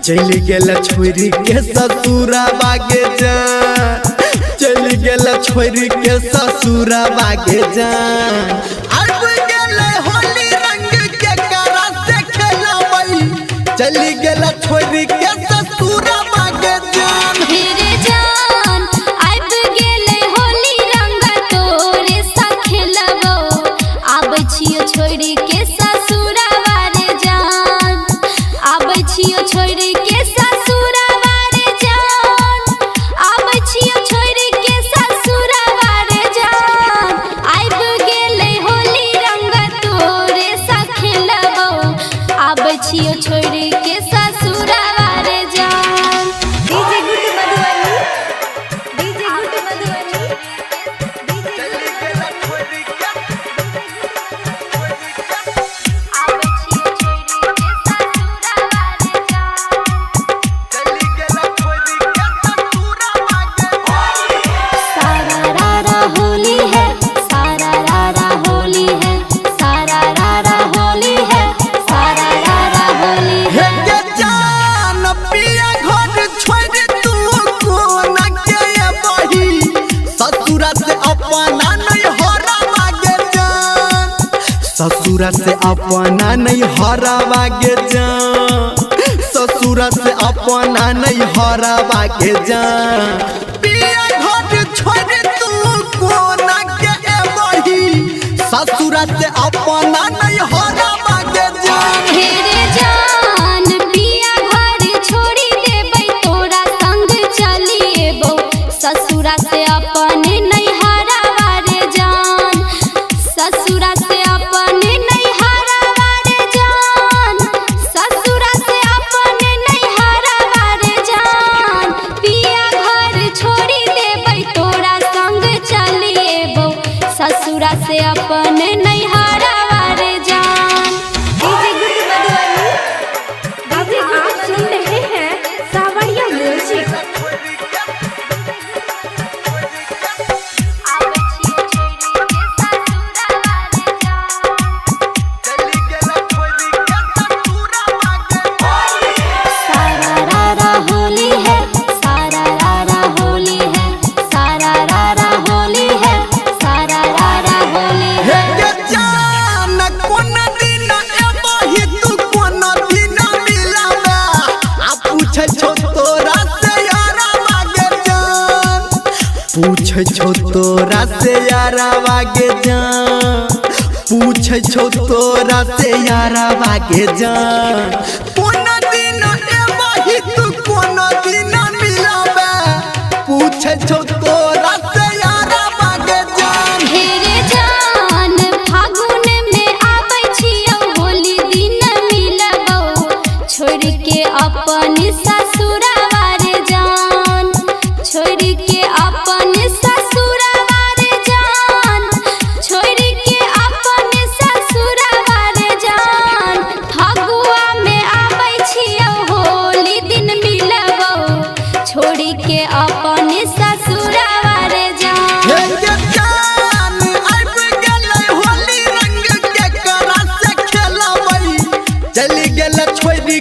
चल गेल छोरी के ससुरा बागे जा, चल गेल छोरी के ससुरा बागे जा। अब गेले होली रंग के करा से खेलबई, चल गेल छोरी के ससुरा बागे जा। मेरे जान अब गेले होली रंग तोरे सा खेलबो, आब छियो छोरी के ससुरा बारे जान, आब छियो छोरी के ससुरा बारे जान, आब छियो छोरी के ससुरा बारे जान। अब गेले होली रंग तोरे सा खेलबो, आब छियो छोरी के ससुरा बारे जान। DJ good Madhubani, DJ good Madhubani, आब छियो छोरी के ससुरा बारे जान। सारा रारा होली है, सारा रारा होली है, सारा रारा होली है, सारा रारा होली है। हे के जान पिया घर छोड़ तू कोना के बही, ससुरा से अपना नहीं हरा बागे जान, ससुरा से अपना नहीं हरा बागे जान, ससुरा से अपना नहीं हरा बागे जान। पिया घर छोड़ तू कोना के बही, ससुरा से अपना नहीं हरा बागे जान। मेरे जान पिया घर छोड़ी देबै तोरा संग चलिएबो, ससुरा से अपने नहीं हरा बारे जान, ससुरा से अपने नहीं हरा बारे जान, ससुरा से अपने नहीं हरा बारे जान। पिया घर छोड़ी देबै तोरा संग चलिएबो, ससुरा से अपने नहीं हरा बारे जान। DJ good Madhubani. डीजे आप सुन रहे हैं सावरिया म्यूजिक। आब छियो छोरी के ससुरा बारे जान। सारा रारा होली है, सारा रारा होली है, सारा रारा होली है, सारा रारा होली हे है। के जान कोन दिन एबही तू कोन दिन मिलाबे, आ पूछे छो तोरा से यारा बागे जान, पूछे छो तोरा से यारा बागे जान, पूछे छो तोरा से यारा बागे जान। कोन दिन एबही तू कोन दिन मिलाबे, पूछे छो तोरा से यारा बागे जान। मेरे जान फागुन में आबै छियौ होली दिन मिलबौ, छोड़ के अपन ससुरा बारे जान, छोड़ के अपन ससुरा बारे जान, छोड़ के अपन ससुरा बारे जान। फगुआ में आबै छियौ होली दिन मिलबौ, छोड़ के अपन ससुरा बारे जान। हे के जान अब गेलै होली रंग के करा से खेलबई, चल गेल छोरी